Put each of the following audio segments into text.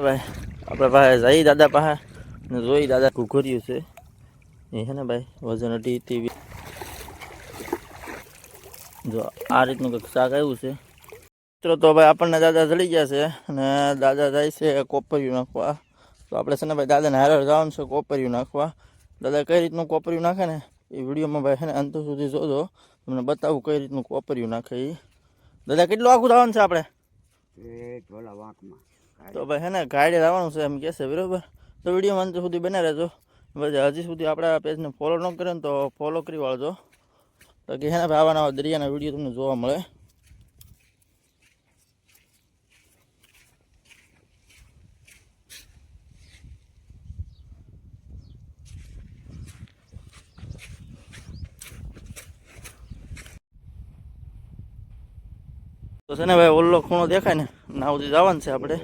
ભાઈ આપણે પાસે જઈ દાદા પાસે ને જોઈ દાદા ઘૂઘર્યું છે એ છે ને ભાઈ વજન 18 જો આ રીતનું કંઈક શાક આવ્યું છે મિત્રો. તો ભાઈ આપણને દાદા જડી ગયા છે અને દાદા જાય છે કોપરિયું નાખવા. તો આપણે છે ને ભાઈ દાદાને હારે જવાનું છે કોપરિયું નાખવા. દાદા કઈ રીતનું કોપરિયું નાખે ને એ વિડીયોમાં ભાઈ છે ને અંત સુધી જોજો, તમને બતાવું કઈ રીતનું કોપરિયું નાખે એ. દાદા કેટલું આખું જવાનું છે આપણે? તો ભાઈ હે ને ગાઈડે આવવાનું છે એમ કહે છે, બરાબર. તો વિડીયોમાં અંત સુધી બને રહેજો. હજી સુધી આપણા પેજને ફોલો ન કરે ને તો ફોલો કરી વાળજો, તો કે હે ને ભાઈ આવા નવા દરિયાના વિડીયો તમને જોવા મળે. તો છે ને ભાઈ ઓલ્લો ખૂણો દેખાય ને ના સુધી જવાનું છે આપણે.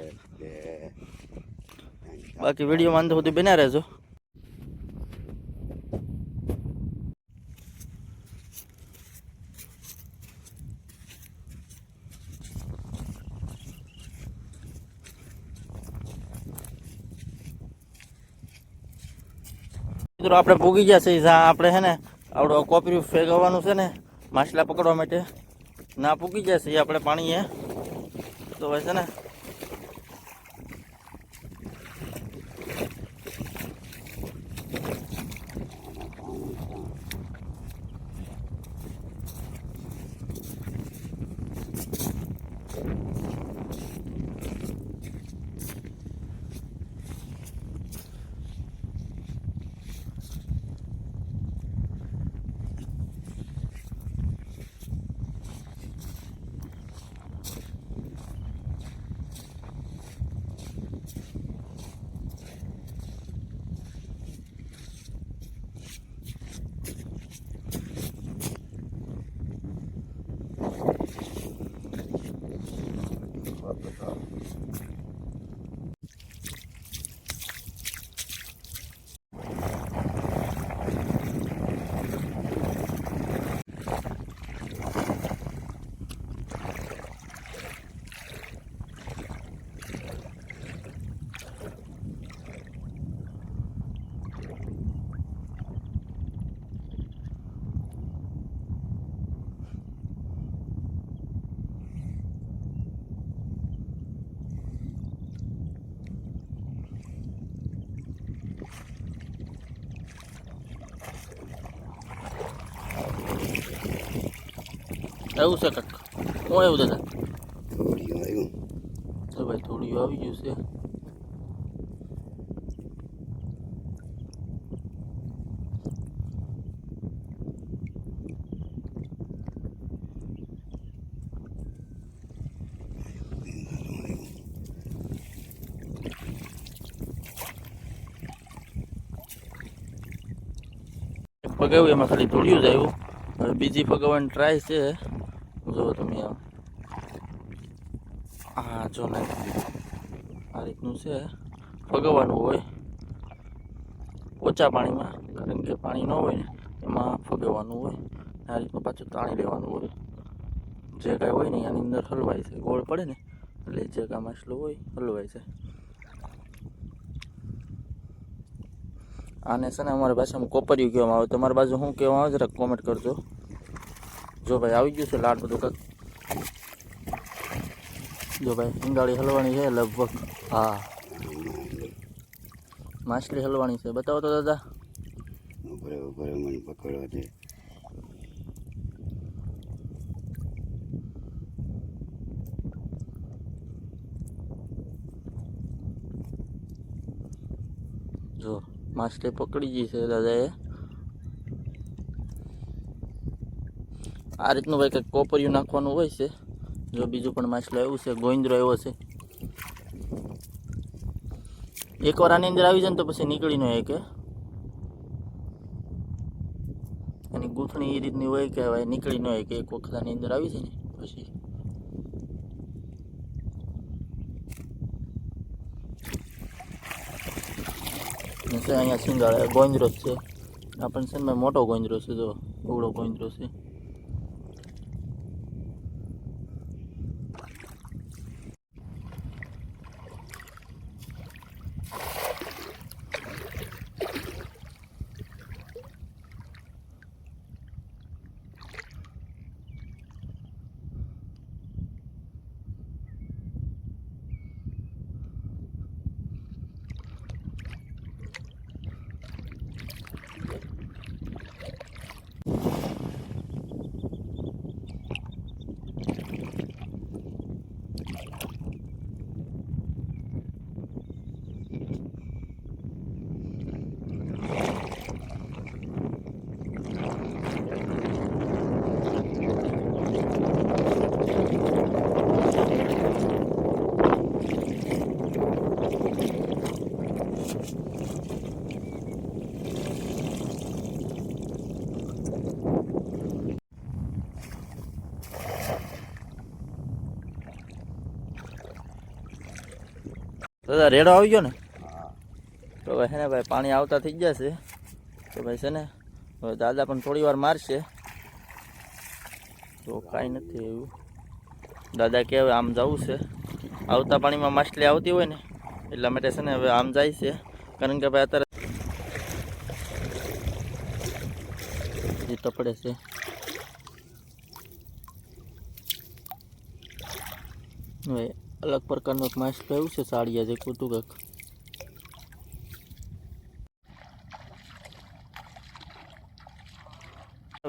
બાકી વિડીયોમાં અંત સુધી બન્યા રહેજો. મિત્રો આપણે પૂગી ગયા છે જ્યાં આપણે છે ને આવડો કોપરિયું ફેંકવાનું છે ને માછલા પકડવા માટે. ના પૂગી ગયા છે આપણે પાણીએ. તો ભાઈ છે ને એવું છે કાંક હું આવ્યું દાદા? થોડીયું આવ્યું. તો ભાઈ થોડીયું આવી ગયું છે. પગાવ્યું એમાં ખાલી થોડીયું જ આવ્યું. હવે બીજી પગાવવાની ટ્રાય છે. જો તમે હા જો ને આ રીતનું છે ફગવવાનું હોય ઓછા પાણીમાં, કારણ કે પાણી ન હોય ને એમાં ફગવવાનું હોય. આ રીતનું પાછું તાણી લેવાનું હોય. જે કાંઈ હોય ને આની અંદર હલવાય છે, ગોળ પડે ને એટલે જે કાંઈ માછલો હોય હલવાય છે. આને છે ને અમારી ભાષામાં કોપરિયું કહેવામાં આવે. તમારી બાજુ શું કહેવામાં આવે જરાક કોમેન્ટ કરજો. જો ભાઈ આવી ગયું છે લાડ બધું કાંક. જો ભાઈ ઈંગાળી હલવાની છે લગભગ. હા માછલી હલવાની છે. બતાવો તો દાદા. મને પકડવા દે. જો માછલી પકડી ગઈ છે દાદાએ. આ રીતનું ભાઈ કંઈક કોપરિયું નાખવાનું હોય છે. જો બીજું પણ માછલો એવું છે, ગોઈંદ્રો એવો છે. એકવાર આની અંદર આવી જાય ને તો પછી નીકળી ન કે એની ગૂંથણી એ રીતની હોય કે હવે નીકળી ન કે એક વખત આની અંદર આવી જાય ને પછી. છે અહીંયા સિંગાળે ગોંદરો છે. આ પણ છે ને મોટો ગોંદરો છે. જો એવડો ગોંદરો છે. દાદા રેડો આવી ગયો ને? તો ભાઈ છે ને ભાઈ પાણી આવતા થઈ જશે. તો ભાઈ છે ને હવે દાદા પણ થોડી વાર મારશે. તો કાંઈ નથી એવું. દાદા કે હવે આમ જવું છે. આવતા પાણીમાં માછલી આવતી હોય ને એટલા માટે છે ને હવે આમ જાય છે. કારણ કે ભાઈ અત્યારે તપડે છે. હવે અલગ પ્રકારનું એક માછલું આવ્યું છે, સાડિયા જે કુતું કંઈક.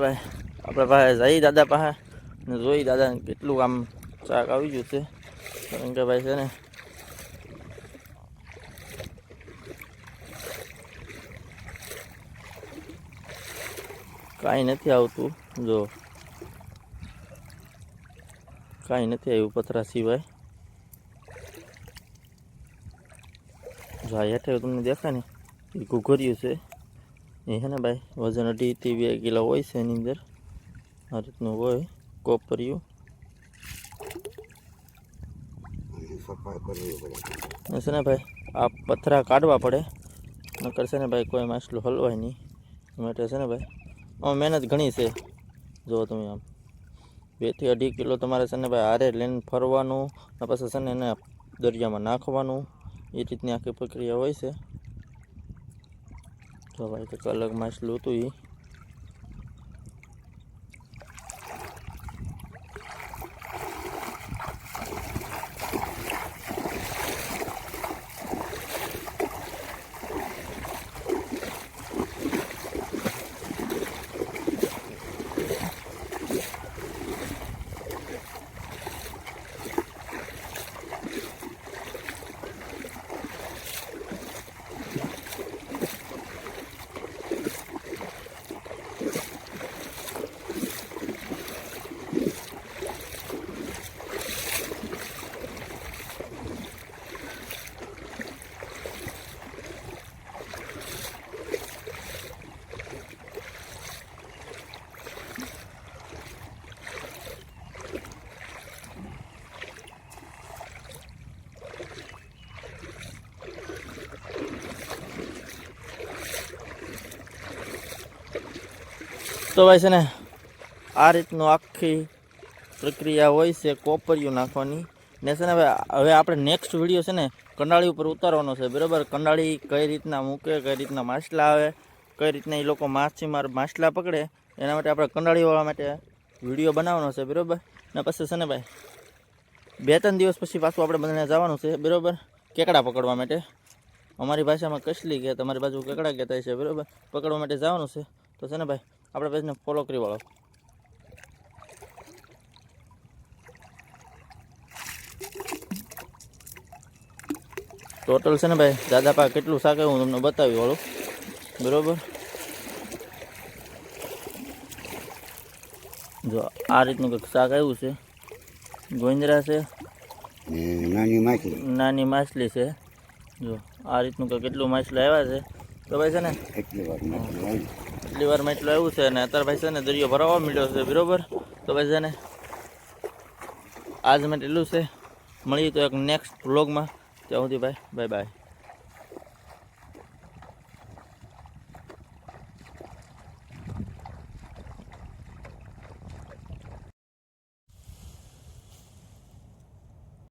ભાઈ આપણે પાસે જઈ દાદા પાસે ને જોઈ દાદા કેટલું આમ શાક આવી ગયું છે. કારણ કે ભાઈ છે ને કાંઈ નથી આવતું. જો કાંઈ નથી આવ્યું પથરા સિવાય. જો આ હેઠે તમને દેખાય ને એ ઘૂઘર્યું છે. એ છે ને ભાઈ વજન 2.5 થી 2 કિલો હોય છે. એની અંદર આ રીતનું હોય કોપરિયું. છે ને ભાઈ આ પથરા કાઢવા પડે, નકર છે ને ભાઈ કોઈ માછલું હલવાય નહીં. એ માટે છે ને ભાઈ મહેનત ઘણી છે. જો તમે આમ 2 થી 2.5 કિલો તમારે છે ને ભાઈ હારે લઈને ફરવાનું, ને પછી છે ને એને દરિયામાં નાખવાનું. એ રીતની આખી પ્રક્રિયા હોય છે. તો ભાઈ કંઈક અલગ માછલું હતું એ. તો ભાઈ છે ને આ રીતનું આખી પ્રક્રિયા હોય છે કોપરિયું નાખવાની. ને છે ને હવે આપણે નેક્સ્ટ વિડીયો છે ને કંડાળી ઉપર ઉતારવાનો છે. બરાબર, કંડાળી કઈ રીતના મૂકે, કઈ રીતના માછલા આવે, કઈ રીતના એ લોકો માછીમાર માછલા પકડે, એના માટે આપણે કંડાળીવાળા માટે વિડીયો બનાવવાનો છે. બરાબર, ને પછી છે ને ભાઈ 2-3 દિવસ પછી પાછું આપણે બધાને જવાનું છે. બરાબર, કેકડા પકડવા માટે. અમારી ભાષામાં કસલી કે તમારી બાજુ કેકડા કહેતા છે. બરાબર, પકડવા માટે જવાનું છે. તો છે ને ભાઈ આપણે પેજને ફોલો કરી વાળો. ટોટલ છે ને ભાઈ દાદા પા કેટલું શાક હું તમને બતાવી વાળું. બરાબર, જો આ રીતનું કંઈક શાક આવ્યું છે. ગોંદરા છે, નાની માછલી છે. જો આ રીતનું કંઈક કેટલું માછલું આવ્યા છે. તો ભાઈ છે ને એટલી વાર એટલું આવ્યું છે. અને અત્યારે ભાઈ છે ને દરિયો ભરાવા મળ્યો છે. બરાબર, તો ભાઈ છે ને આજ માટે એટલું છે. મળીએ તો એક નેક્સ્ટ વ્લોગમાં. ત્યાં સુધી ભાઈ બાય બાય.